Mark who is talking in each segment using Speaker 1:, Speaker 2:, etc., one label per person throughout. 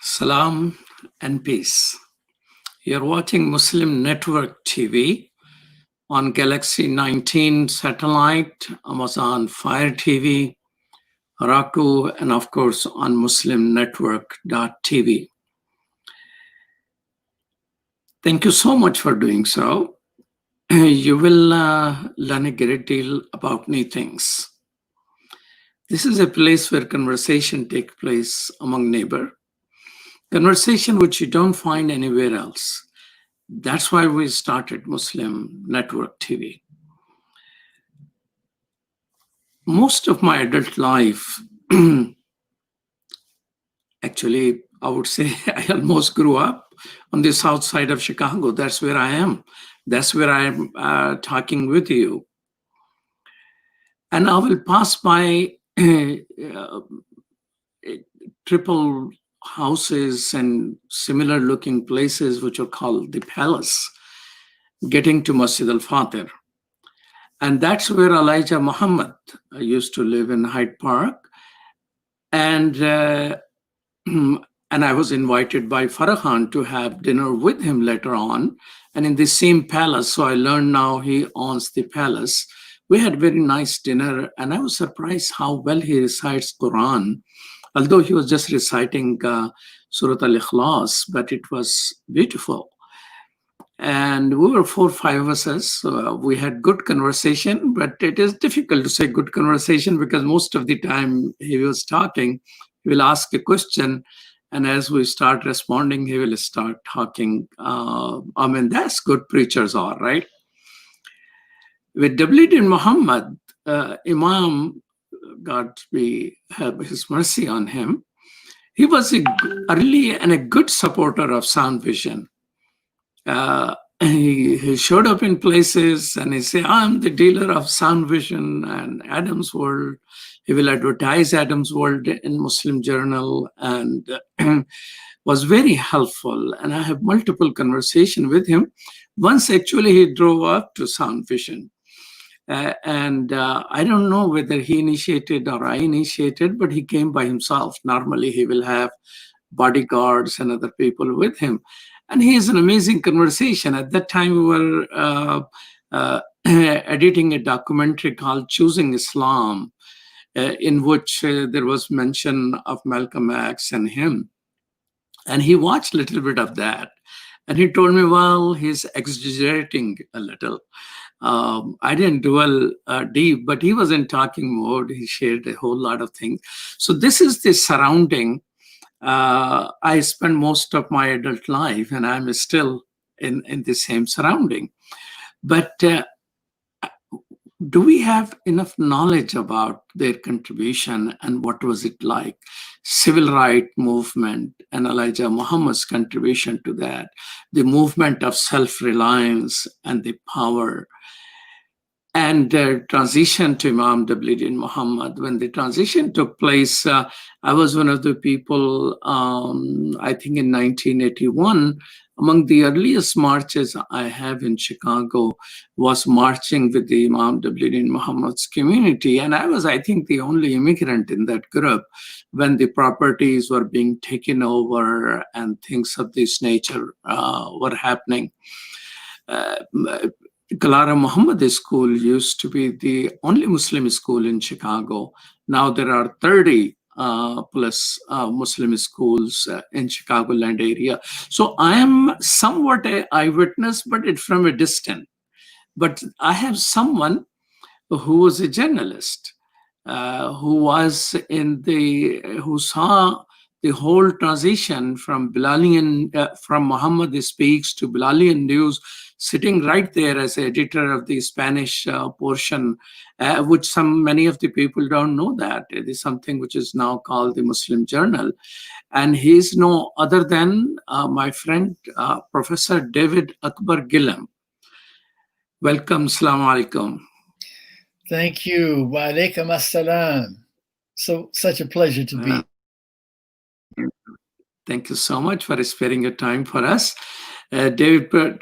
Speaker 1: Salam and peace. You're watching Muslim Network TV on Galaxy 19 satellite, Amazon Fire TV, Roku, and of course on muslimnetwork.tv. Thank you so much for doing so. You will learn a great deal about new things. This is a place where conversation takes place among neighbors. Conversation which you don't find anywhere else. That's why we started Muslim Network TV. Most of my adult life, actually, I would say I almost grew up on the south side of Chicago. That's where I am. That's where I'm talking with you. And I will pass by triple houses and similar looking places which are called the palace, getting to Masjid al-Fatih. And that's where Elijah Mohammed used to live in Hyde Park. And I was invited by Farhan to have dinner with him later on. And in the same palace, so I learned now he owns the palace. We had very nice dinner, and I was surprised how well he recites Quran. Although he was just reciting Surah Al-Ikhlas, but it was beautiful. And we were 4 or 5 of us. So we had good conversation, but it is difficult to say good conversation because most of the time he was talking, he will ask a question, and as we start responding, he will start talking. That's good preachers are, right? With David Muhammad, Imam, God have his mercy on him, he was early and a good supporter of sound vision. He showed up in places and he said, I'm the dealer of sound vision and Adam's World. He will advertise Adam's World in Muslim Journal and was very helpful. And I have multiple conversations with him. Once actually he drove up to sound vision. I don't know whether he initiated or I initiated, but he came by himself. Normally he will have bodyguards and other people with him. And he has an amazing conversation. At that time, we were editing a documentary called Choosing Islam, in which there was mention of Malcolm X and him. And he watched a little bit of that. And he told me, well, he's exaggerating a little. I didn't dwell deep, but he was in talking mode. He shared a whole lot of things. So this is the surrounding. I spent most of my adult life, and I'm still in the same surrounding. But do we have enough knowledge about their contribution and what was it like? Civil rights movement and Elijah Muhammad's contribution to that, the movement of self-reliance and the power, and the transition to Imam David Muhammad. When the transition took place, I was one of the people, I think in 1981, among the earliest marches I have in Chicago was marching with the Imam David Muhammad's community. And I was, I think, the only immigrant in that group when the properties were being taken over and things of this nature were happening. Clara Muhammad School used to be the only Muslim school in Chicago. Now there are 30 plus Muslim schools in Chicagoland area. So I am somewhat an eyewitness, but it's from a distance. But I have someone who was a journalist, who saw the whole transition from Bilalian, from Muhammad Speaks to Bilalian News, sitting right there as editor of the Spanish portion, which many of the people don't know that. It is something which is now called the Muslim Journal. And he's no other than my friend, Professor David Akbar Gilliam. Welcome, Assalamu alaikum.
Speaker 2: Thank you. Wa alaikum assalam. Such a pleasure to be.
Speaker 1: Thank you so much for sparing your time for us. Dr.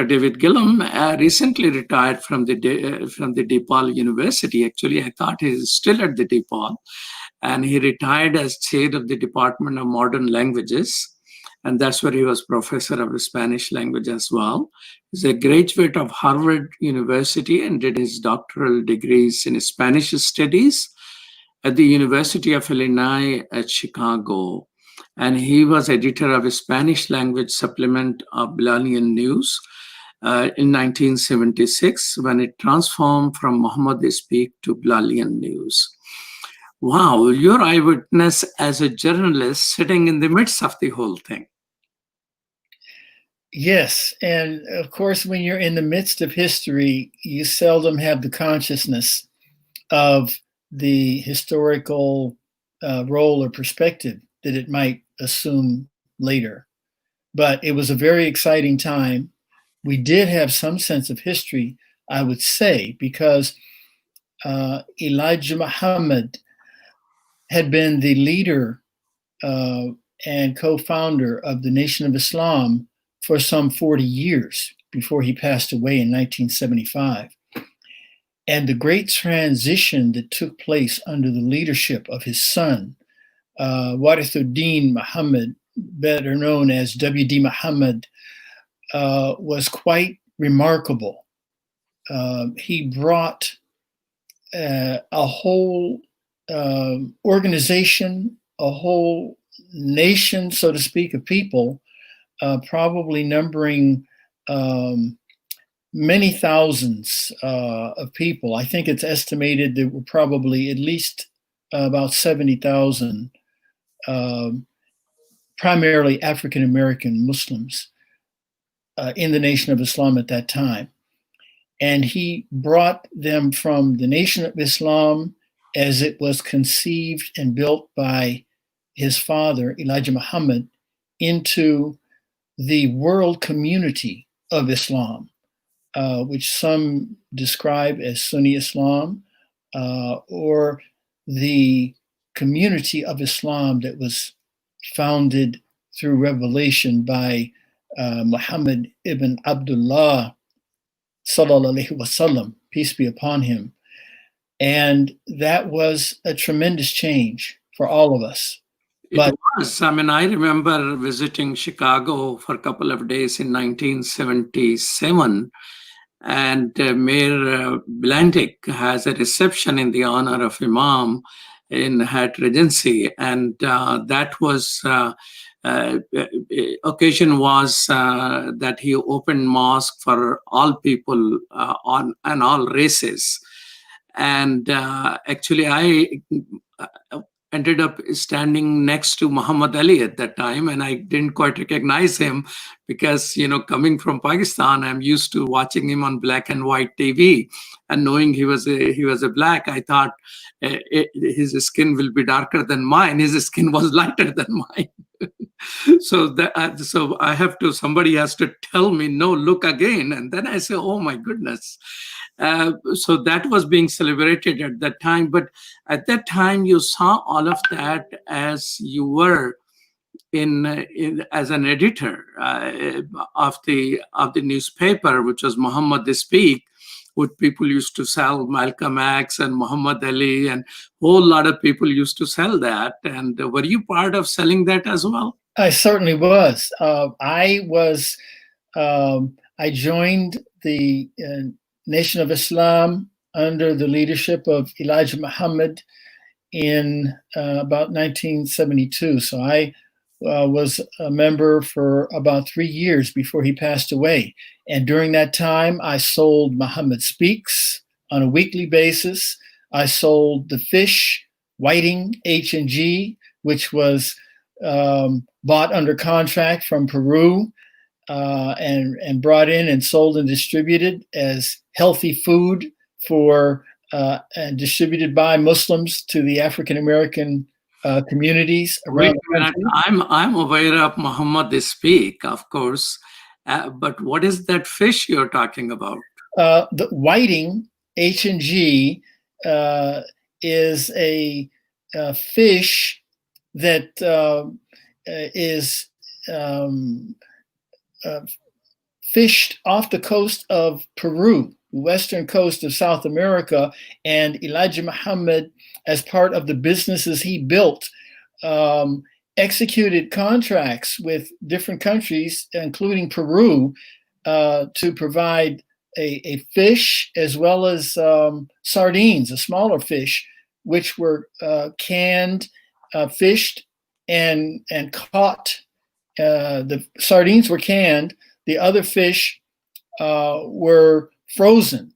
Speaker 1: David Gilliam recently retired from the DePaul University. Actually, I thought he's still at the DePaul, and he retired as chair of the Department of Modern Languages, and that's where he was professor of the Spanish language as well. He's a graduate of Harvard University and did his doctoral degrees in Spanish Studies at the University of Illinois at Chicago. And he was editor of a Spanish language supplement of Bilalian News in 1976 when it transformed from Mohammed Speak to Bilalian News. Wow, your eyewitness as a journalist sitting in the midst of the whole thing.
Speaker 2: Yes, and of course, when you're in the midst of history, you seldom have the consciousness of the historical role or perspective that it might assume later. But it was a very exciting time. We did have some sense of history, I would say, because Elijah Muhammad had been the leader and co-founder of the Nation of Islam for some 40 years before he passed away in 1975. And the great transition that took place under the leadership of his son, Warith Deen Mohammed, better known as W.D. Muhammad, was quite remarkable. He brought a whole organization, a whole nation, so to speak, of people, probably numbering many thousands of people. I think it's estimated there were probably at least about 70,000 primarily African-American Muslims in the Nation of Islam at that time. And he brought them from the Nation of Islam as it was conceived and built by his father, Elijah Muhammad, into the world community of Islam, which some describe as Sunni Islam, or the community of Islam that was founded through revelation by Muhammad ibn Abdullah, sallallahu alaihi wasallam, peace be upon him. And that was a tremendous change for all of us.
Speaker 1: It was. I mean, I remember visiting Chicago for a couple of days in 1977, and Mayor Blandick has a reception in the honor of Imam in Hyatt Regency, and that was occasion was that he opened mosque for all people on and all races, and actually I ended up standing next to Muhammad Ali at that time, and I didn't quite recognize him because, you know, coming from Pakistan, I'm used to watching him on black and white TV, and knowing he was a black, I thought his skin will be darker than mine. His skin was lighter than mine. So somebody has to tell me, no, look again, and then I say, oh my goodness. So that was being celebrated at that time. But at that time, you saw all of that as you were as an editor of the newspaper, which was Muhammad Speak, which people used to sell Malcolm X and Muhammad Ali, and a whole lot of people used to sell that. And were you part of selling that as well?
Speaker 2: I certainly was. I joined the Nation of Islam under the leadership of Elijah Muhammad in about 1972. So I was a member for about 3 years before he passed away. And during that time, I sold Muhammad Speaks on a weekly basis. I sold the fish, whiting, H&G, which was bought under contract from Peru and brought in and sold and distributed as healthy food for and distributed by Muslims to the African American communities around the country.
Speaker 1: I'm aware of Muhammad Speak, of course, but what is that fish you're talking about?
Speaker 2: The whiting, H&G, is a fish that is fished off the coast of Peru, the western coast of South America, and Elijah Muhammad, as part of the businesses he built, executed contracts with different countries, including Peru, to provide a fish as well as sardines, a smaller fish, which were canned, fished, and caught. The sardines were canned. The other fish were frozen,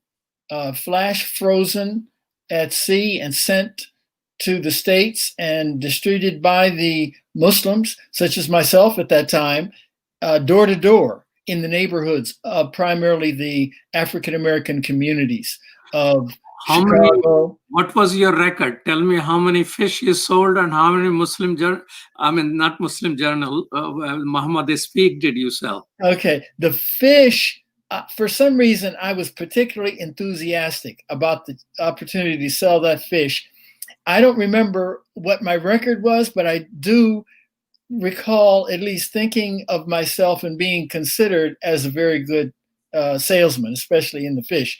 Speaker 2: flash frozen at sea and sent to the States and distributed by the Muslims, such as myself at that time, door to door in the neighborhoods of primarily the African American communities of Chicago.
Speaker 1: What was your record? Tell me how many fish you sold and how many not Muslim journal, Mohammed Speak did you sell?
Speaker 2: Okay, the fish, for some reason, I was particularly enthusiastic about the opportunity to sell that fish. I don't remember what my record was, but I do recall at least thinking of myself and being considered as a very good salesman, especially in the fish.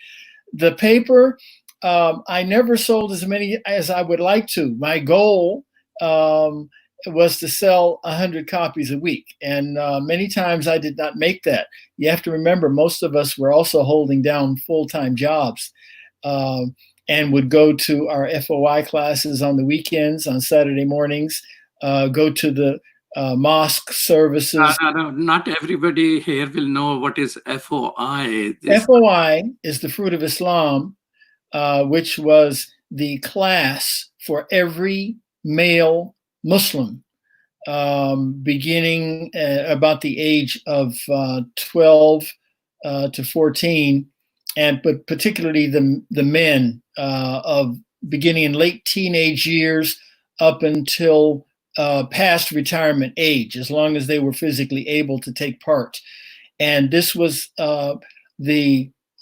Speaker 2: The paper, I never sold as many as I would like to. My goal was to sell 100 copies a week. And many times I did not make that. You have to remember, most of us were also holding down full-time jobs and would go to our FOI classes on the weekends, on Saturday mornings, go to the mosque services.
Speaker 1: Not everybody here will know what is FOI.
Speaker 2: FOI is the Fruit of Islam, which was the class for every male Muslim, beginning about the age of 12 to 14, but particularly the men of beginning in late teenage years up until past retirement age, as long as they were physically able to take part. And this was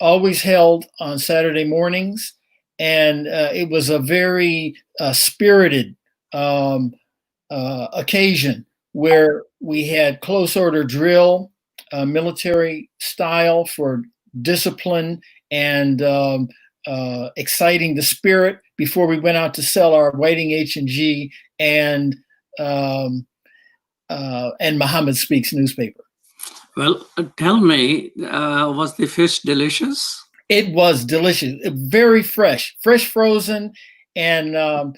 Speaker 2: always held on Saturday mornings, and it was a very spirited occasion where we had close order drill, military style for discipline and exciting the spirit before we went out to sell our Whiting H&G and Mohammed Speaks newspaper.
Speaker 1: Well, tell me, was the fish delicious?
Speaker 2: It was delicious, very fresh frozen. And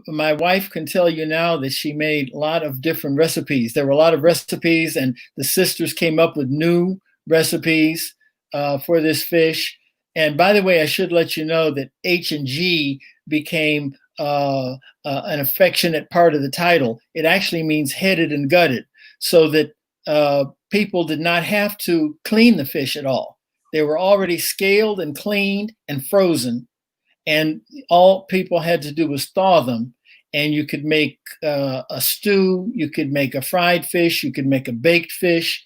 Speaker 2: my wife can tell you now that she made a lot of different recipes. There were a lot of recipes, and the sisters came up with new recipes for this fish. And by the way, I should let you know that H&G became an affectionate part of the title. It actually means headed and gutted, so that people did not have to clean the fish at all. They were already scaled and cleaned and frozen, and all people had to do was thaw them. And you could make a stew, you could make a fried fish, you could make a baked fish,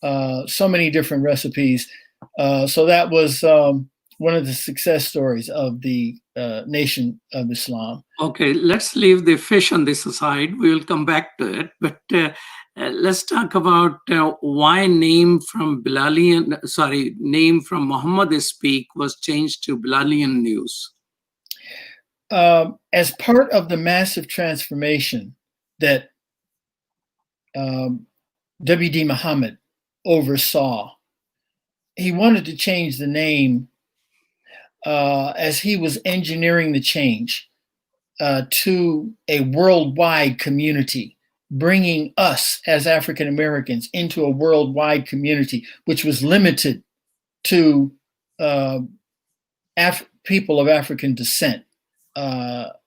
Speaker 2: so many different recipes. So that was one of the success stories of the Nation of Islam.
Speaker 1: Okay, let's leave the fish on this aside. We will come back to it. But let's talk about why name from Mohammed Speak was changed to Bilalian News.
Speaker 2: As part of the massive transformation that W.D. Muhammad oversaw, he wanted to change the name as he was engineering the change to a worldwide community, bringing us as African Americans into a worldwide community, which was limited to people of African descent,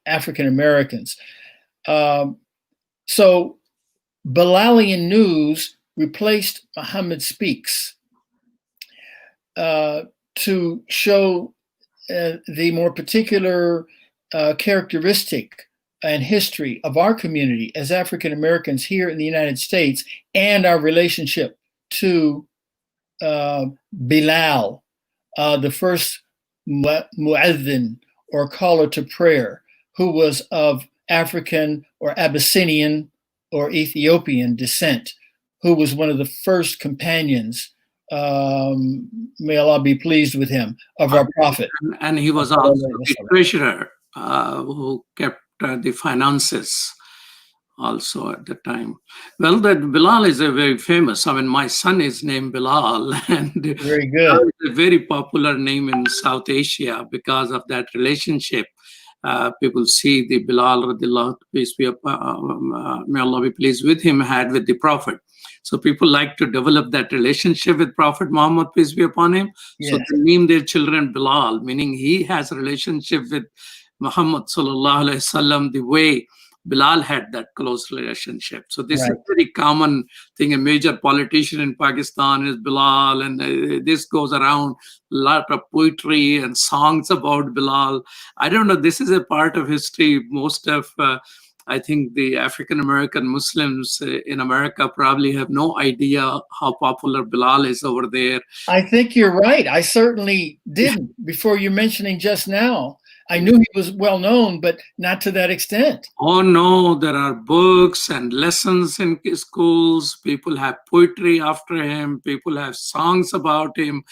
Speaker 2: African Americans. So Bilalian News replaced Mohammed Speaks to show the more particular characteristic and history of our community as African Americans here in the United States, and our relationship to Bilal, the first mu'adhin, or caller to prayer, who was of African or Abyssinian or Ethiopian descent, who was one of the first companions, may Allah be pleased with him, of our Prophet.
Speaker 1: And he was also the treasurer who kept the finances also at the time. Well, that Bilal is a very famous. I mean, my son is named Bilal, and
Speaker 2: very good.
Speaker 1: It's a very popular name in South Asia because of that relationship. People see the Bilal, peace be may Allah be pleased with him, had with the Prophet. So people like to develop that relationship with Prophet Muhammad, peace be upon him. Yes. So they name their children Bilal, meaning he has a relationship with Muhammad sallallahu alaihi wasallam the way Bilal had that close relationship. So this is a very common thing. A major politician in Pakistan is Bilal, and this goes around. A lot of poetry and songs about Bilal. I don't know. This is a part of history. Most of, I think, the African-American Muslims in America probably have no idea how popular Bilal is over there.
Speaker 2: I think you're right. I certainly didn't before you're mentioning just now. I knew he was well known, but not to that extent.
Speaker 1: Oh, no, there are books and lessons in schools. People have poetry after him. People have songs about him.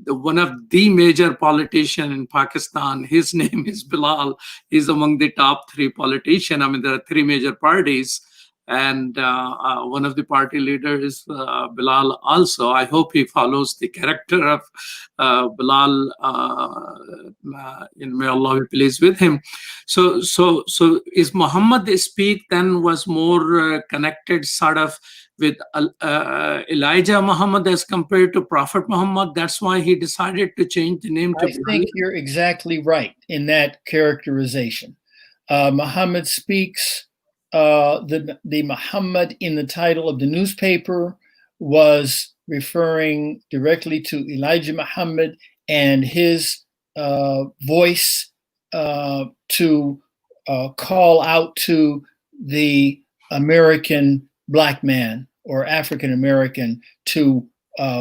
Speaker 1: One of the major politicians in Pakistan, his name is Bilal. He's among the top 3 politicians. I mean, there are 3 major parties. And one of the party leaders is Bilal also. I hope he follows the character of Bilal, may Allah be pleased with him. So is Muhammad speak then was more connected sort of with Elijah Muhammad as compared to Prophet Muhammad? That's why he decided to change the name to
Speaker 2: Bilal? I think you're exactly right in that characterization. Muhammad speaks. The Muhammad in the title of the newspaper was referring directly to Elijah Muhammad and his voice to call out to the American black man or African American to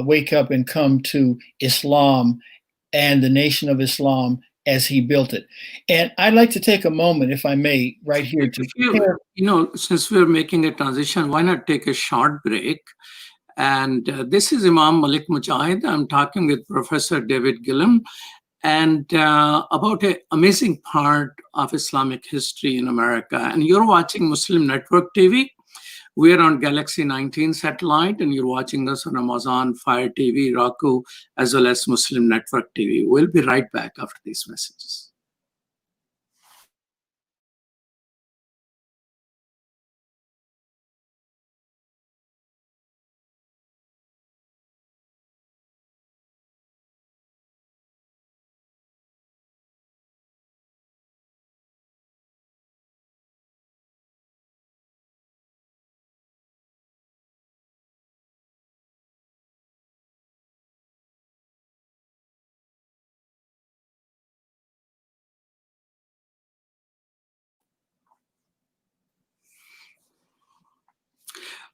Speaker 2: wake up and come to Islam and the Nation of Islam as he built it. And I'd like to take a moment, if I may, right here to
Speaker 1: since we're making a transition, why not take a short break? And this is Imam Malik Mujahid. I'm talking with Professor David Gilliam and about an amazing part of Islamic history in America. And you're watching Muslim Network TV. We're on Galaxy 19 satellite, and you're watching us on Amazon Fire TV, Roku, as well as Muslim Network TV. We'll be right back after these messages.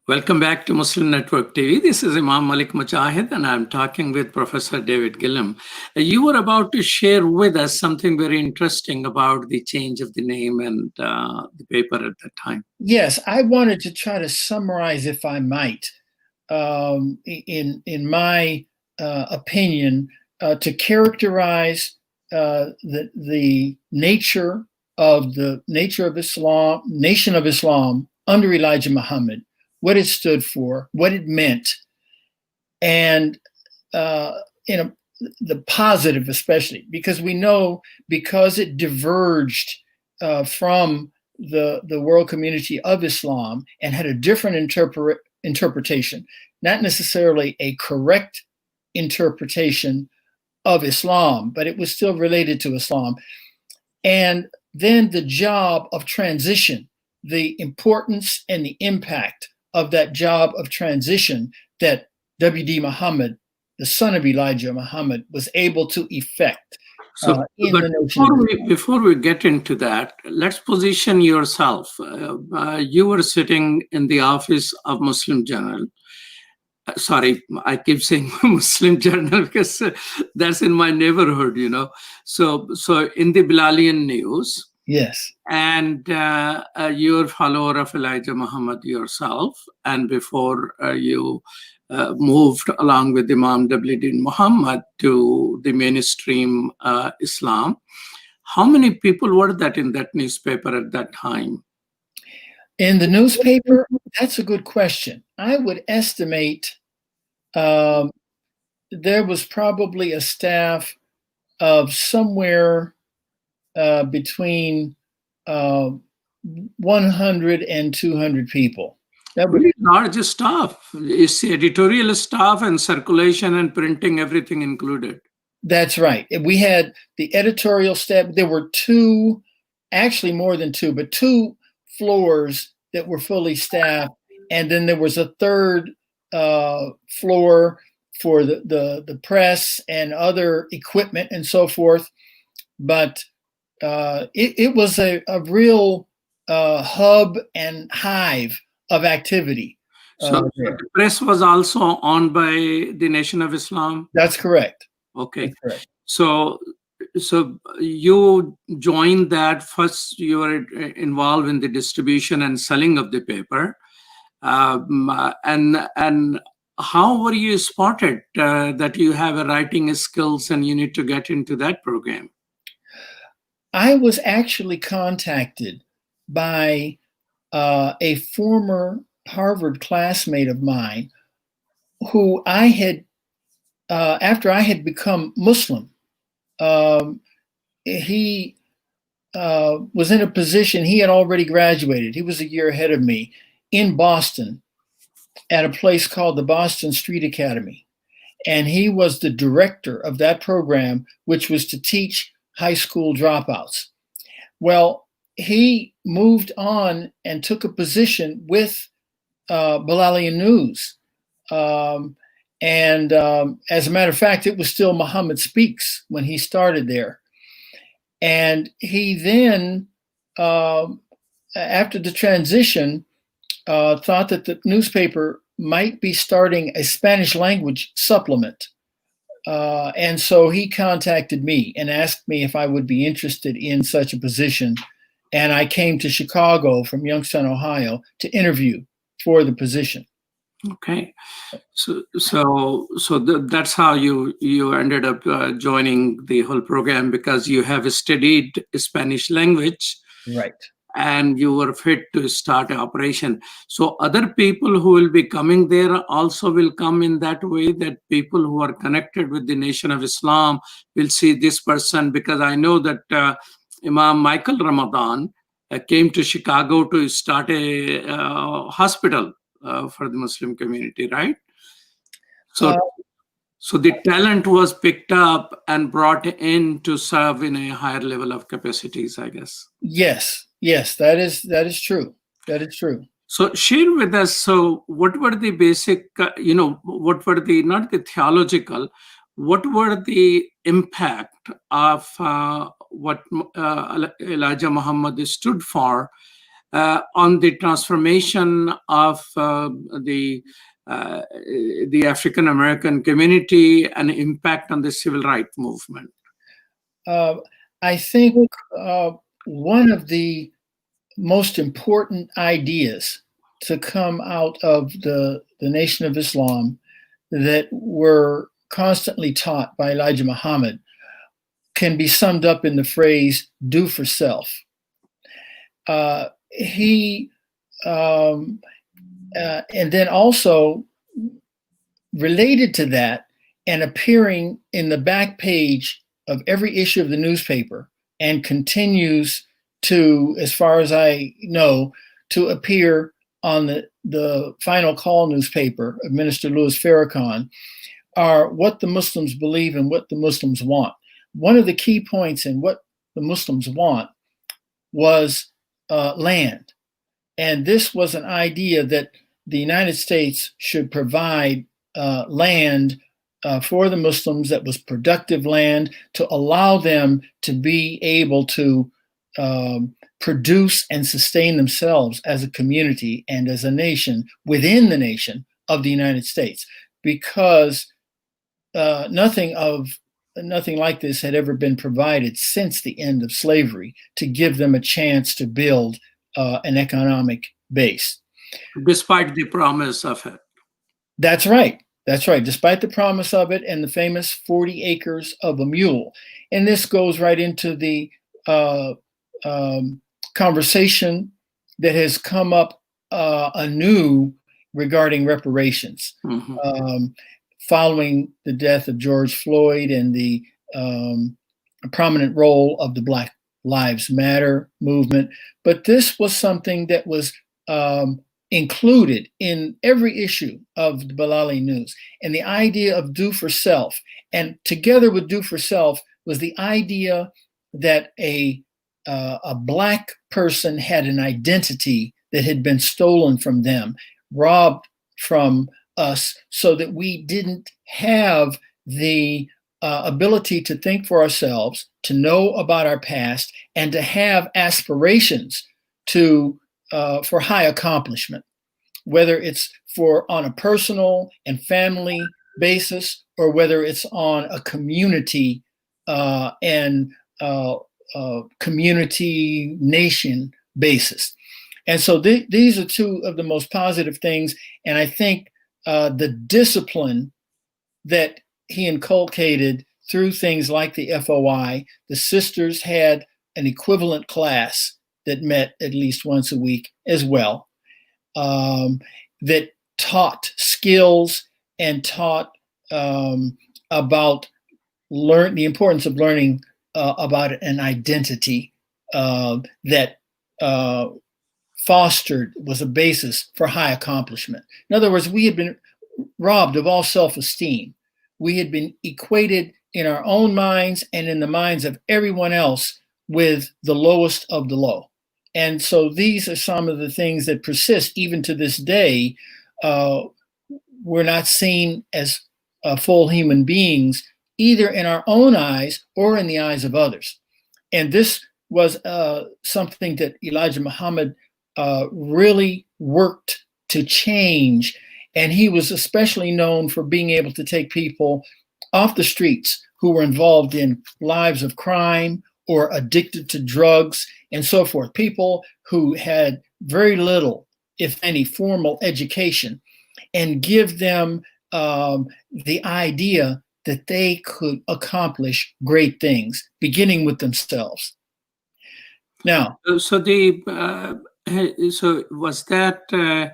Speaker 1: Welcome back to Muslim Network TV. This is Imam Malik Mujahid, and I'm talking with Professor David Gilliam. You were about to share with us something very interesting about the change of the name and the paper at that time.
Speaker 2: Yes, I wanted to try to summarize, if I might, in my opinion, to characterize the nature of Islam, Nation of Islam under Elijah Muhammad, what it stood for, what it meant, and the positive especially, because we know because it diverged from the world community of Islam and had a different interpretation, not necessarily a correct interpretation of Islam, but it was still related to Islam. And then the job of transition, the importance and the impact of that job of transition that W.D. Muhammad, the son of Elijah Muhammad, was able to effect.
Speaker 1: So, before we get into that, let's position yourself. You were sitting in the office of Muslim Journal. Sorry, I keep saying Muslim Journal because that's in my neighborhood, So in the Bilalian news,
Speaker 2: Yes.
Speaker 1: And you're a follower of Elijah Muhammad yourself. And before you moved along with Imam W. Deen Muhammad to the mainstream Islam, how many people were that in that newspaper at that time?
Speaker 2: In the newspaper, that's a good question. I would estimate there was probably a staff of somewhere between 100 and 200 people. That would
Speaker 1: Very large staff. It's editorial staff and circulation and printing, everything included.
Speaker 2: That's right. We had the editorial staff. There were two, actually more than two, but two floors that were fully staffed. And then there was a third floor for the press and other equipment and so forth. But it was a real hub and hive of activity.
Speaker 1: So the press was also owned by the Nation of Islam?
Speaker 2: That's correct.
Speaker 1: Okay.
Speaker 2: That's correct.
Speaker 1: So you joined that first. You were involved in the distribution and selling of the paper, and how were you spotted that you have a writing skills and you need to get into that program?
Speaker 2: I was actually contacted by a former Harvard classmate of mine who I had, after I had become Muslim, he was in a position, he had already graduated. He was a year ahead of me in Boston at a place called the Boston Street Academy. And he was the director of that program, which was to teach high school dropouts. Well, he moved on and took a position with Balalian News. And as a matter of fact, it was still Mohammed Speaks when he started there. And he then, after the transition, thought that the newspaper might be starting a Spanish language supplement. And so he contacted me and asked me if I would be interested in such a position. And I came to Chicago from Youngstown, Ohio, to interview for the position.
Speaker 1: Okay, so that's how you ended up joining the whole program, because you have studied Spanish language,
Speaker 2: right?
Speaker 1: And you were fit to start an operation. So other people who will be coming there also will come in that way, that people who are connected with the Nation of Islam will see this person, because I know that Imam Michael Ramadan came to Chicago to start a hospital for the Muslim community, right? So the talent was picked up and brought in to serve in a higher level of capacities, I guess.
Speaker 2: Yes, that is true. That is true.
Speaker 1: So share with us, so what were the basic, what were the, not the theological, what were the impact of what Elijah Muhammad stood for on the transformation of the African American community and impact on the civil rights movement?
Speaker 2: I think one of the most important ideas to come out of the Nation of Islam that were constantly taught by Elijah Muhammad can be summed up in the phrase, do for self. He and then also related to that, and appearing in the back page of every issue of the newspaper, and continues to, as far as I know, to appear on the Final Call newspaper of Minister Louis Farrakhan, are what the Muslims believe and what the Muslims want. One of the key points in what the Muslims want was land. And this was an idea that the United States should provide land for the Muslims that was productive land, to allow them to be able to produce and sustain themselves as a community and as a nation within the nation of the United States. Because nothing of nothing like this had ever been provided since the end of slavery to give them a chance to build an economic base.
Speaker 1: Despite the promise of it.
Speaker 2: That's right. That's right. Despite the promise of it and the famous 40 acres of a mule. And this goes right into the conversation that has come up anew regarding reparations. Following the death of George Floyd and the prominent role of the Black Lives Matter movement. But this was something that was included in every issue of the Balali News. And the idea of do for self, and together with do for self was the idea that a Black person had an identity that had been stolen from them, robbed from us, so that we didn't have the ability to think for ourselves, to know about our past, and to have aspirations to for high accomplishment, whether it's on a personal and family basis, or whether it's on a community and community nation basis. And so these are two of the most positive things. And I think the discipline that he inculcated through things like the FOI, the sisters had an equivalent class that met at least once a week as well, that taught skills and taught about the importance of learning about an identity that fostered, was a basis for high accomplishment. In other words, we had been robbed of all self-esteem. We had been equated in our own minds and in the minds of everyone else with the lowest of the low. And so these are some of the things that persist even to this day. We're not seen as full human beings, either in our own eyes or in the eyes of others. And this was something that Elijah Muhammad really worked to change. And he was especially known for being able to take people off the streets who were involved in lives of crime or addicted to drugs and so forth, people who had very little, if any, formal education, and give them the idea that they could accomplish great things, beginning with themselves. Now,
Speaker 1: so was that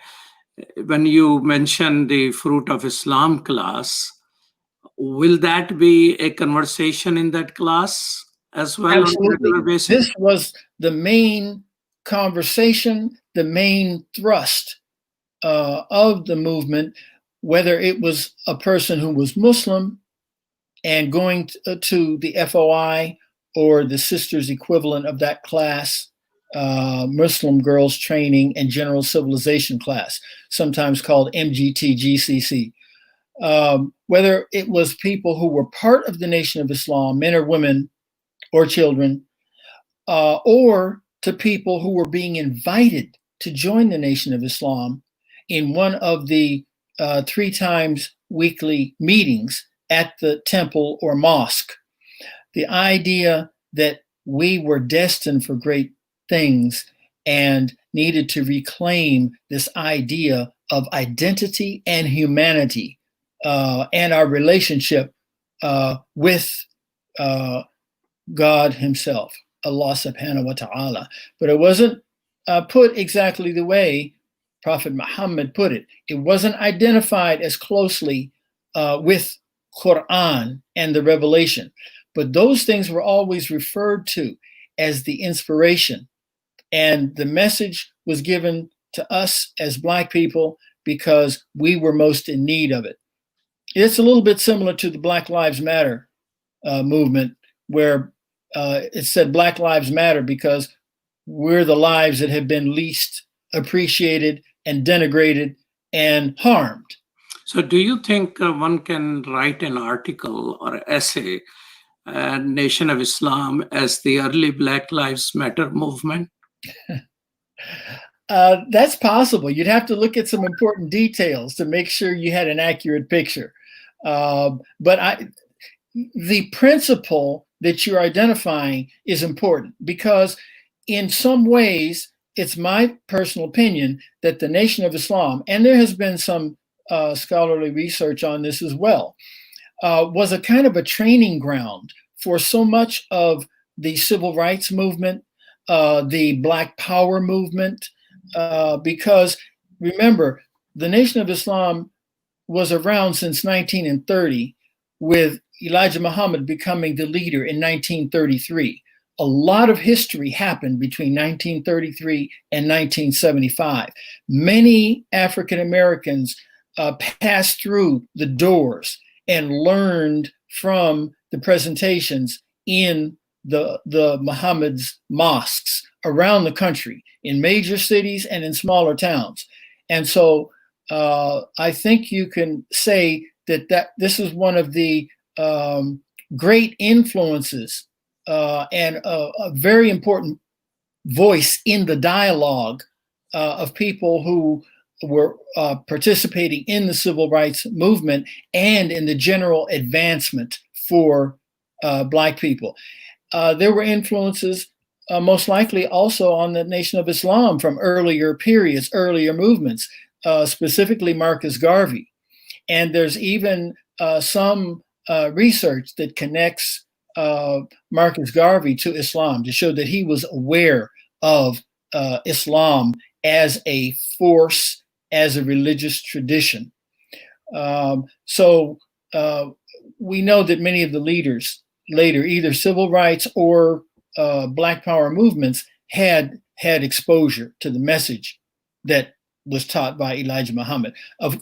Speaker 1: when you mentioned the Fruit of Islam class, will that be a conversation in that class as well?
Speaker 2: Absolutely. This was the main conversation, the main thrust of the movement, whether it was a person who was Muslim and going to the FOI or the sisters equivalent of that class, Muslim girls training and general civilization class, sometimes called MGT GCC. Whether it was people who were part of the Nation of Islam, men or women or children, or to people who were being invited to join the Nation of Islam in one of the 3 times weekly meetings at the temple or mosque. The idea that we were destined for great things and needed to reclaim this idea of identity and humanity and our relationship with God himself, Allah subhanahu wa ta'ala. But it wasn't put exactly the way Prophet Muhammad put it. It wasn't identified as closely with Quran and the revelation. But those things were always referred to as the inspiration. And the message was given to us as Black people because we were most in need of it. It's a little bit similar to the Black Lives Matter movement, where it said Black Lives Matter because we're the lives that have been least appreciated and denigrated and harmed.
Speaker 1: So do you think one can write an article or essay, Nation of Islam as the early Black Lives Matter movement?
Speaker 2: That's possible. You'd have to look at some important details to make sure you had an accurate picture. But the principle that you're identifying is important, because in some ways, it's my personal opinion that the Nation of Islam, and there has been some scholarly research on this as well, was a kind of a training ground for so much of the civil rights movement, the Black Power movement, because remember, the Nation of Islam was around since 1930, with Elijah Muhammad becoming the leader in 1933. A lot of history happened between 1933 and 1975. Many African Americans passed through the doors and learned from the presentations in the Muhammad's mosques around the country, in major cities and in smaller towns. And so I think you can say that this is one of the great influences and a very important voice in the dialogue of people who were participating in the civil rights movement and in the general advancement for Black people. There were influences most likely also on the Nation of Islam from earlier periods, earlier movements, specifically Marcus Garvey. And there's even some research that connects Marcus Garvey to Islam to show that he was aware of Islam as a force, as a religious tradition. So we know that many of the leaders later, either civil rights or Black Power movements, had exposure to the message that was taught by Elijah Muhammad,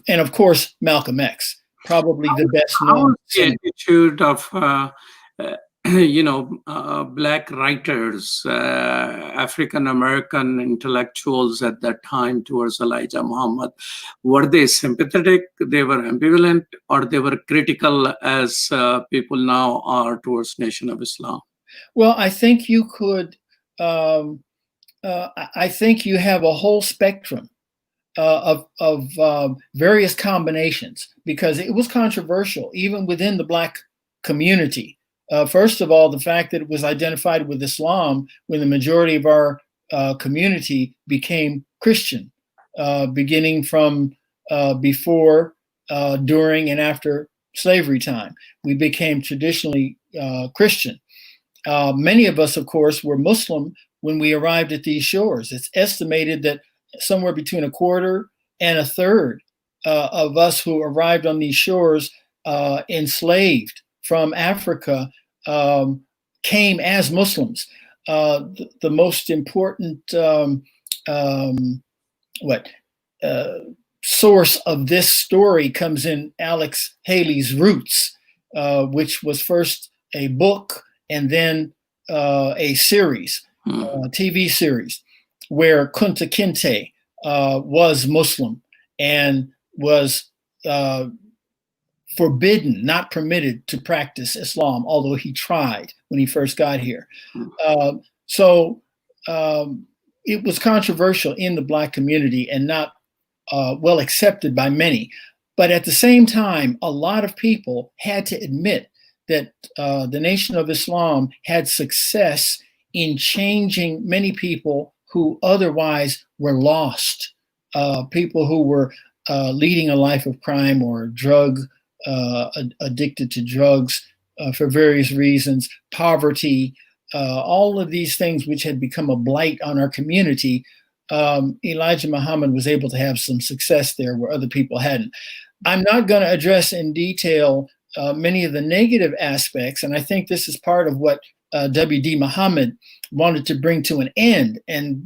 Speaker 2: and of course Malcolm X, probably the best known.
Speaker 1: The attitude of Black writers, African American intellectuals at that time towards Elijah Muhammad, were they sympathetic? They were ambivalent, or they were critical, as people now are towards Nation of Islam?
Speaker 2: Well, I think you could. I think you have a whole spectrum of various combinations, because it was controversial even within the Black community. First of all, the fact that it was identified with Islam when the majority of our community became Christian, beginning from before, during, and after slavery time. We became traditionally Christian. Many of us, of course, were Muslim when we arrived at these shores. It's estimated that somewhere between a quarter and a third of us who arrived on these shores enslaved from Africa came as Muslims. The most important source of this story comes in Alex Haley's Roots, which was first a book and then a series, TV series, where Kunta Kinte was Muslim and was forbidden, not permitted to practice Islam, although he tried when he first got here. So it was controversial in the Black community and not well accepted by many. But at the same time, a lot of people had to admit that the Nation of Islam had success in changing many people who otherwise were lost, people who were leading a life of crime or addicted to drugs for various reasons, poverty, all of these things which had become a blight on our community. Elijah Muhammad was able to have some success there where other people hadn't. I'm not going to address in detail many of the negative aspects, and I think this is part of what W.D. Muhammad wanted to bring to an end and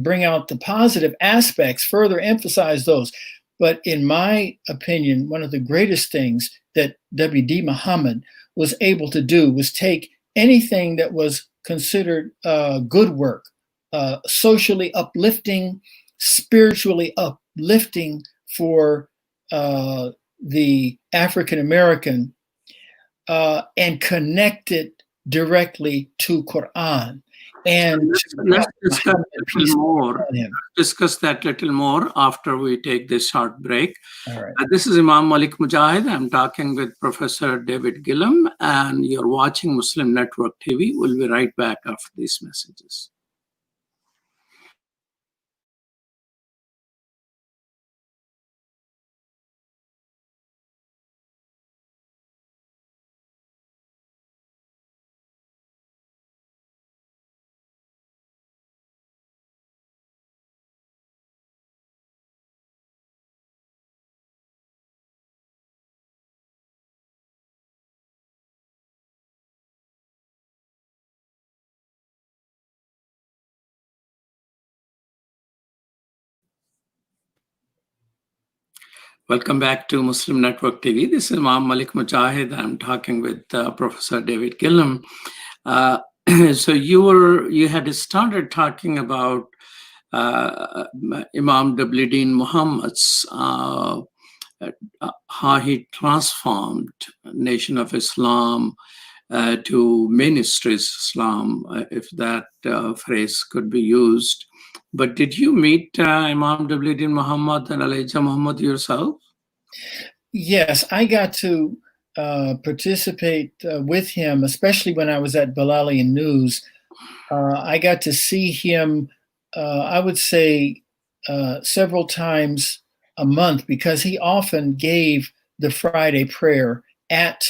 Speaker 2: bring out the positive aspects, further emphasize those. But in my opinion, one of the greatest things that W.D. Muhammad was able to do was take anything that was considered good work, socially uplifting, spiritually uplifting for the African American, and connect it directly to Quran and
Speaker 1: Let's discuss
Speaker 2: Muhammad,
Speaker 1: a
Speaker 2: peace
Speaker 1: little
Speaker 2: be
Speaker 1: more.
Speaker 2: upon him.
Speaker 1: Discuss that little more after we take this short break.
Speaker 2: All right.
Speaker 1: This is Imam Malik Mujahid. I'm talking with Professor David Gilliam, and you're watching Muslim Network TV. We'll be right back after these messages. Welcome back to Muslim Network TV. This is Imam Malik Mujahid. I'm talking with Professor David Gilliam. So you had started talking about Imam Deen Muhammad's how he transformed Nation of Islam to ministries Islam, if that phrase could be used. But did you meet Imam Deen Muhammad and Elijah Muhammad yourself?
Speaker 2: Yes, I got to participate with him, especially when I was at Bilalian News. I got to see him, I would say, several times a month, because he often gave the Friday prayer at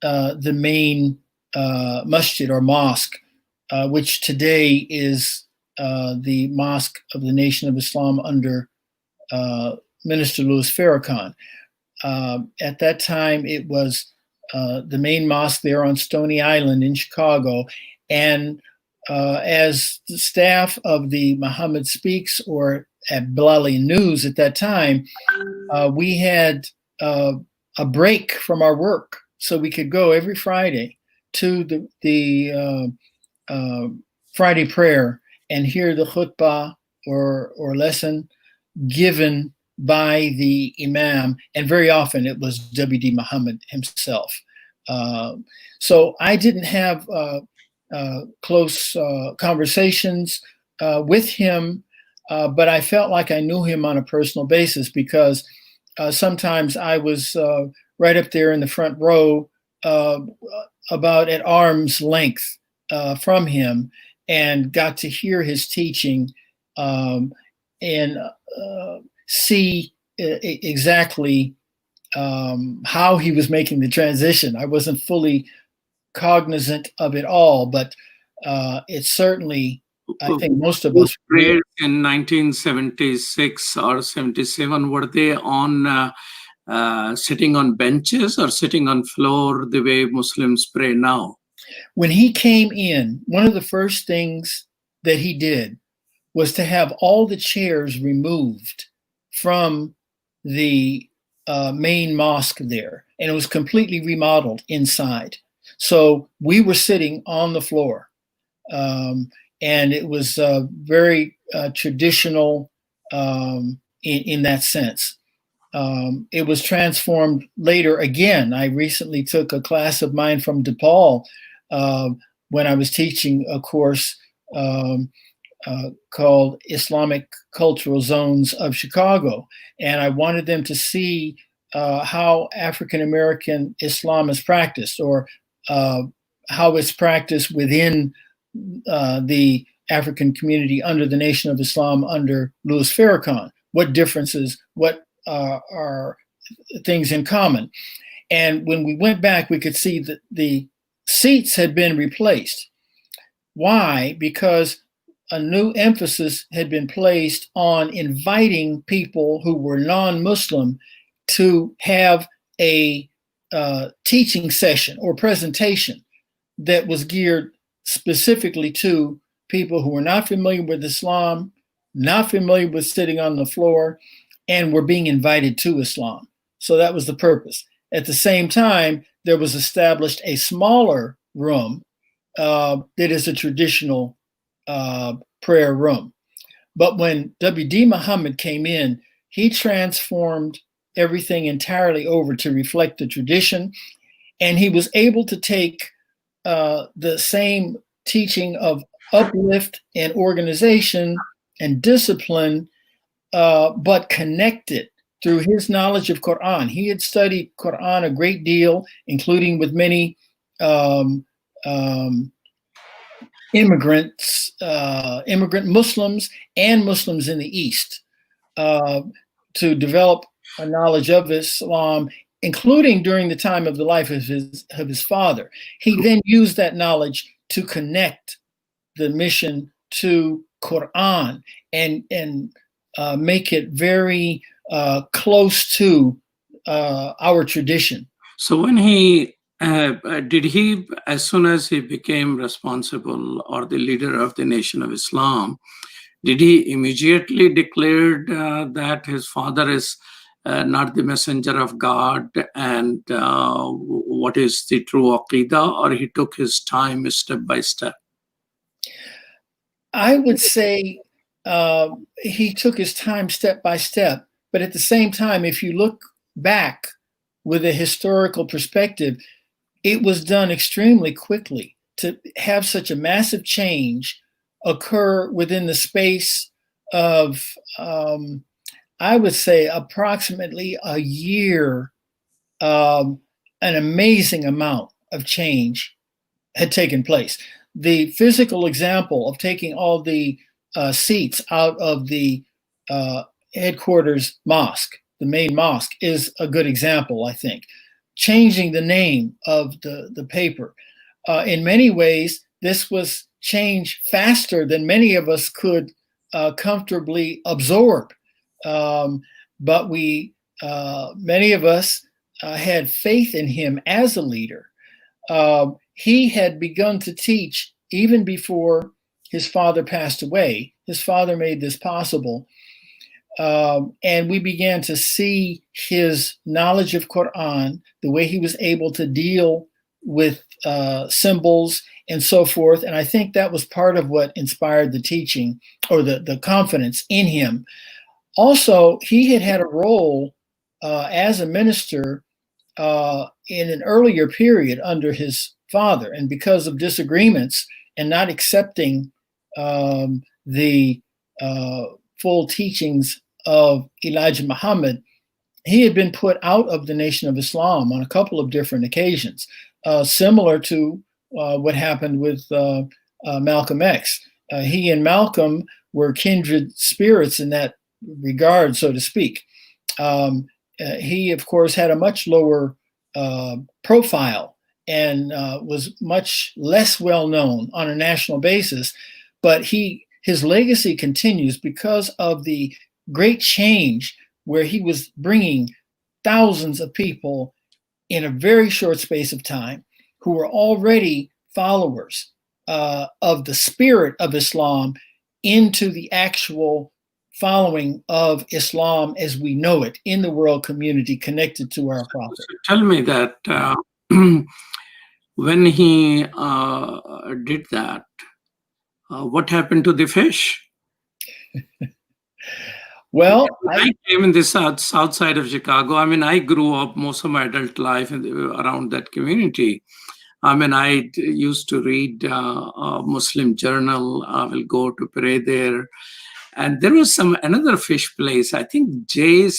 Speaker 2: the main masjid or mosque, which today is the Mosque of the Nation of Islam under Minister Louis Farrakhan. At that time, it was the main mosque there on Stony Island in Chicago. And as the staff of the Mohammed Speaks or at Bilali News at that time, we had a break from our work, so we could go every Friday to the Friday prayer and hear the khutbah or lesson given by the Imam, and very often it was W.D. Muhammad himself. So I didn't have close conversations with him, but I felt like I knew him on a personal basis, because sometimes I was right up there in the front row, about at arm's length from him, and got to hear his teaching and see exactly how he was making the transition. I wasn't fully cognizant of it all, but it certainly, I think most of us
Speaker 1: prayers in 1976 or 77, were they on sitting on benches or sitting on floor the way Muslims pray now?
Speaker 2: When he came in, one of the first things that he did was to have all the chairs removed from the main mosque there, and it was completely remodeled inside. So we were sitting on the floor, and it was very traditional in that sense. It was transformed later again. I recently took a class of mine from DePaul when I was teaching a course called Islamic Cultural Zones of Chicago. And I wanted them to see how African American Islam is practiced, or how it's practiced within the African community under the Nation of Islam under Louis Farrakhan. What differences, what are things in common? And when we went back, we could see that the seats had been replaced. Why? Because a new emphasis had been placed on inviting people who were non-Muslim to have a teaching session or presentation that was geared specifically to people who were not familiar with Islam, not familiar with sitting on the floor, and were being invited to Islam. So that was the purpose. At the same time, there was established a smaller room that is a traditional prayer room. But when W.D. Muhammad came in, he transformed everything entirely over to reflect the tradition. And he was able to take the same teaching of uplift and organization and discipline, but connected through his knowledge of Quran. He had studied Quran a great deal, including with many um, um, immigrant Muslims and Muslims in the East, to develop a knowledge of Islam, including during the time of the life of his father. He then used that knowledge to connect the mission to Quran and make it very close to our tradition.
Speaker 1: So when he did he, as soon as he became responsible or the leader of the Nation of Islam, did he immediately declare that his father is not the messenger of God and what is the true Aqidah, or he took his time step by step?
Speaker 2: I would say he took his time step by step, but at the same time, if you look back with a historical perspective, it was done extremely quickly to have such a massive change occur within the space of, I would say, approximately a year. An amazing amount of change had taken place. The physical example of taking all the seats out of the headquarters mosque, the main mosque, is a good example, I think. Changing the name of the paper. In many ways, this was change faster than many of us could comfortably absorb. But many of us had faith in him as a leader. He had begun to teach even before his father passed away. His father made this possible. And we began to see his knowledge of Quran, the way he was able to deal with symbols and so forth. And I think that was part of what inspired the teaching, or the confidence in him. Also, he had a role as a minister in an earlier period under his father. And because of disagreements and not accepting the full teachings of Elijah Muhammad, he had been put out of the Nation of Islam on a couple of different occasions, similar to what happened with Malcolm X. He and Malcolm were kindred spirits in that regard, so to speak. He, of course, had a much lower profile and was much less well known on a national basis, but his legacy continues because of the great change where he was bringing thousands of people in a very short space of time who were already followers of the spirit of Islam into the actual following of Islam as we know it in the world community connected to our prophet.
Speaker 1: So tell me that when he did that, what happened to the fish?
Speaker 2: Well,
Speaker 1: I came in the south side of Chicago. I mean, I grew up most of my adult life around that community. I mean, I used to read a Muslim journal. I will go to pray there. And there was another fish place. I think J Fish.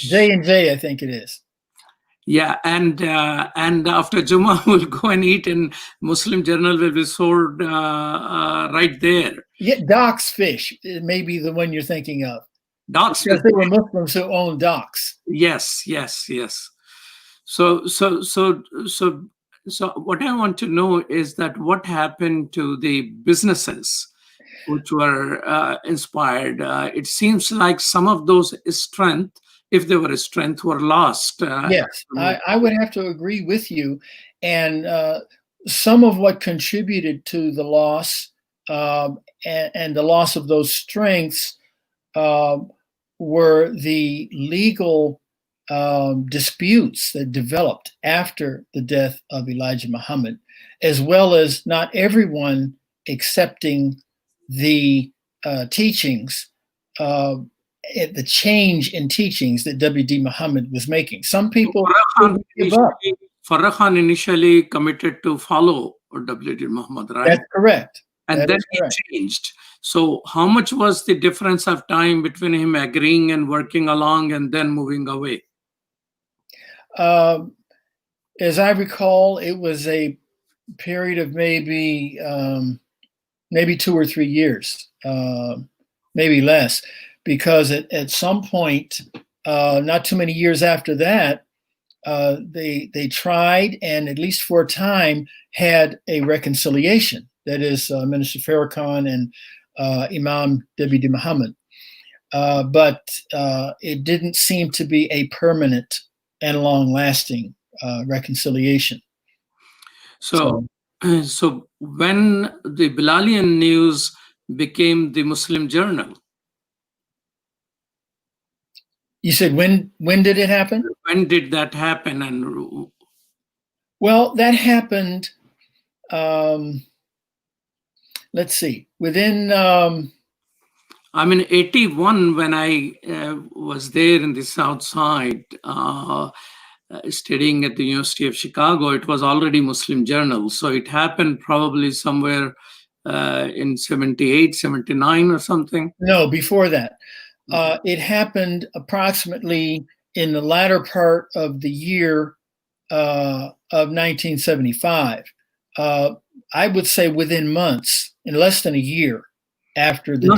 Speaker 2: J&J, I think it is.
Speaker 1: Yeah, and after Juma, we'll go and eat, and Muslim journal will be sold right there.
Speaker 2: Yeah, Doc's Fish may be the one you're thinking of.
Speaker 1: Doc's
Speaker 2: Fish. They were Muslims who owned Doc's.
Speaker 1: Yes. So what I want to know is that what happened to the businesses which were inspired? It seems like some of those strength, if they were a strength, were lost.
Speaker 2: Yes, I would have to agree with you. And some of what contributed to the loss and the loss of those strengths were the legal disputes that developed after the death of Elijah Muhammad, as well as not everyone accepting the teachings, the change in teachings that W.D. Muhammad was making. Some people give up.
Speaker 1: Farrakhan initially committed to follow or W.D. Muhammad, right?
Speaker 2: That's correct.
Speaker 1: And
Speaker 2: That
Speaker 1: then
Speaker 2: is
Speaker 1: he
Speaker 2: correct.
Speaker 1: changed. So how much was the difference of time between him agreeing and working along and then moving away?
Speaker 2: As I recall, it was a period of maybe 2 or 3 years, maybe less, because at some point, not too many years after that, they tried and at least for a time had a reconciliation. That is Minister Farrakhan and Imam David Muhammad. But it didn't seem to be a permanent and long-lasting reconciliation.
Speaker 1: So when the Bilalian News became the Muslim Journal.
Speaker 2: You said when did it happen?
Speaker 1: When did that happen? And
Speaker 2: well, that happened. Let's see. Within.
Speaker 1: I mean, 81 when I was there in the South Side. Studying at the University of Chicago, it was already Muslim Journal. So it happened probably somewhere in 78, 79 or something.
Speaker 2: No, before that. It happened approximately in the latter part of the year of 1975. I would say within months, in less than a year after the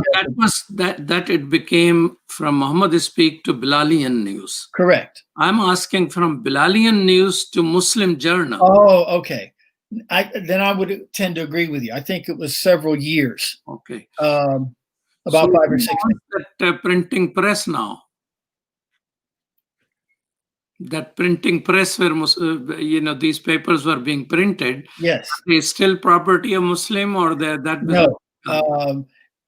Speaker 1: that it became from Muhammad Speak to Bilalian News.
Speaker 2: Correct.
Speaker 1: I'm asking from Bilalian News to Muslim Journal.
Speaker 2: Oh, okay. Then I would tend to agree with you. I think it was several years.
Speaker 1: Okay.
Speaker 2: About
Speaker 1: so
Speaker 2: 5 or 6 years.
Speaker 1: That printing press now. That printing press where these papers were being printed.
Speaker 2: Yes.
Speaker 1: Are they still property of Muslim or that?
Speaker 2: No.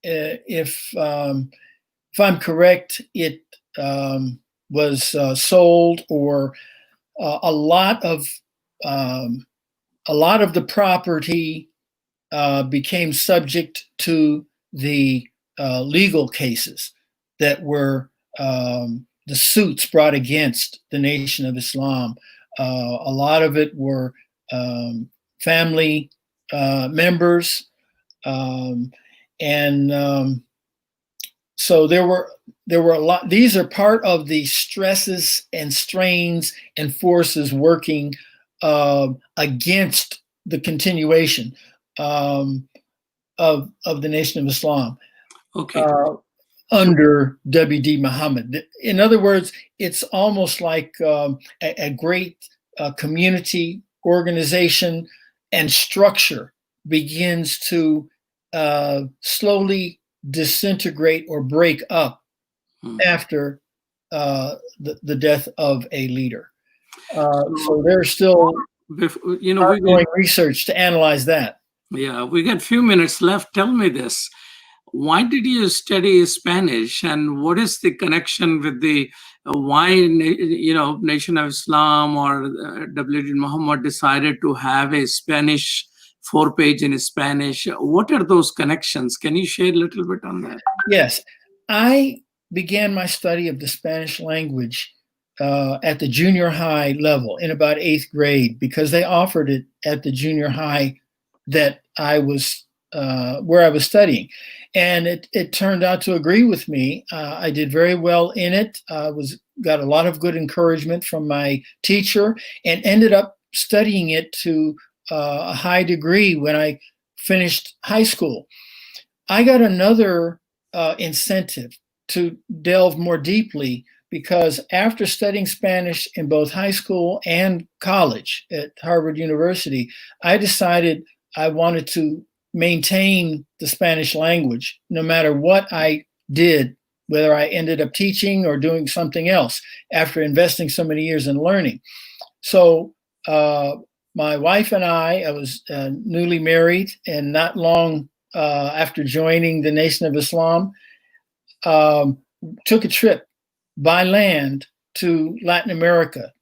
Speaker 2: If I'm correct, it was sold, or a lot of the property became subject to the legal cases that were the suits brought against the Nation of Islam. A lot of it were family members. So there were a lot. These are part of the stresses and strains and forces working against the continuation of the Nation of Islam.
Speaker 1: Okay.
Speaker 2: Under W.D. Muhammad. In other words, it's almost like a great community organization and structure begins to slowly disintegrate or break up after the death of a leader. So there's still ongoing research to analyze that.
Speaker 1: Yeah, we got a few minutes left. Tell me this. Why did you study Spanish, and what is the connection with the why Nation of Islam or W.D. Muhammad decided to have a Spanish 4-page in Spanish? What are those connections? Can you share a little bit on that?
Speaker 2: Yes, I began my study of the Spanish language at the junior high level in about 8th grade, because they offered it at the junior high that I was where I was studying. And it turned out to agree with me. I did very well in it. Got a lot of good encouragement from my teacher, and ended up studying it to a high degree when I finished high school. I got another incentive to delve more deeply, because after studying Spanish in both high school and college at Harvard University, I decided I wanted to maintain the Spanish language no matter what I did, whether I ended up teaching or doing something else, after investing so many years in learning. So my wife and I was newly married, and not long after joining the Nation of Islam, took a trip by land to Latin America,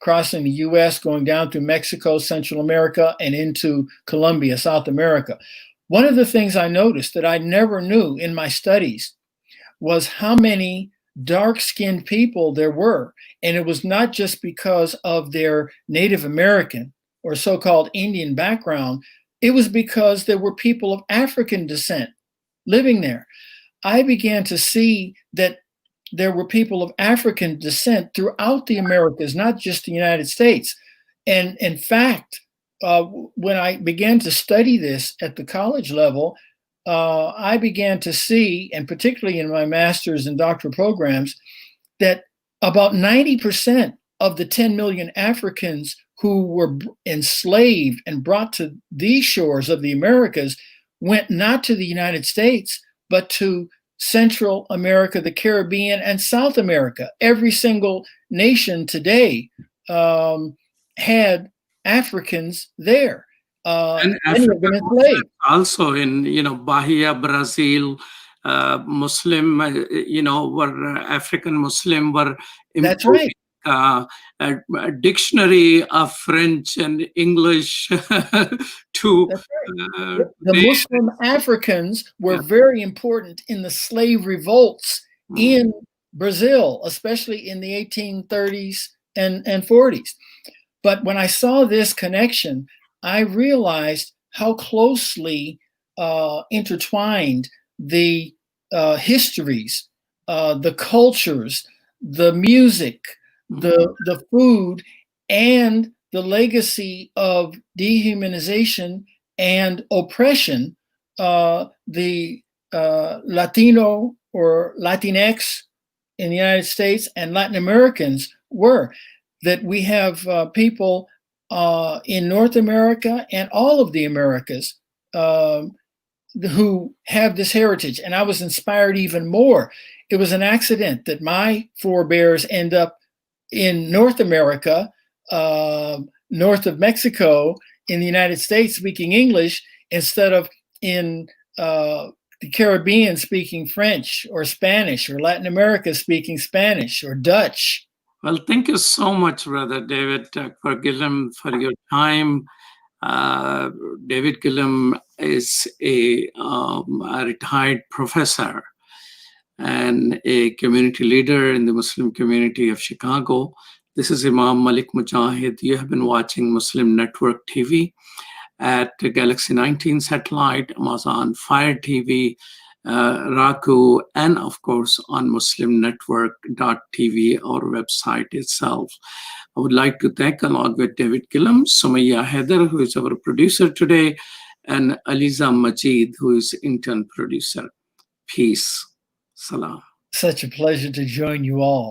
Speaker 2: crossing the U.S., going down through Mexico, Central America, and into Colombia, South America. One of the things I noticed that I never knew in my studies was how many dark-skinned people there were. And it was not just because of their Native American or so-called Indian background, it was because there were people of African descent living there. I began to see that there were people of African descent throughout the Americas, not just the United States. And in fact, when I began to study this at the college level, I began to see, and particularly in my master's and doctoral programs, that about 90% of the 10 million Africans who were enslaved and brought to these shores of the Americas went not to the United States, but to Central America, the Caribbean, and South America. Every single nation today had Africans there.
Speaker 1: And
Speaker 2: Many of them enslaved.
Speaker 1: also in, Bahia, Brazil, Muslim, were African Muslim were
Speaker 2: That's right.
Speaker 1: a dictionary of French and English to
Speaker 2: That's right. The Muslim Africans were very important in the slave revolts in Brazil, especially in the 1830s and 40s. But when I saw this connection, I realized how closely intertwined the histories, the cultures, the music, the food, and the legacy of dehumanization and oppression, the Latino or Latinx in the United States and Latin Americans were. That we have people in North America and all of the Americas who have this heritage. And I was inspired even more. It was an accident that my forebears end up in North America, north of Mexico, in the United States, speaking English, instead of in the Caribbean speaking French or Spanish, or Latin America speaking Spanish or Dutch.
Speaker 1: Well, thank you so much, Brother David Akbar Gilliam, for your time. David Gilliam is a retired professor and a community leader in the Muslim community of Chicago. This is Imam Malik Mujahid. You have been watching Muslim Network TV at Galaxy 19 satellite, Amazon Fire TV, Raku, and of course on muslimnetwork.tv, our website itself. I would like to thank, along with David Gilliam, Sumaya Heather, who is our producer today, and Aliza Majid, who is intern producer. Peace. Salam.
Speaker 2: Such a pleasure to join you all.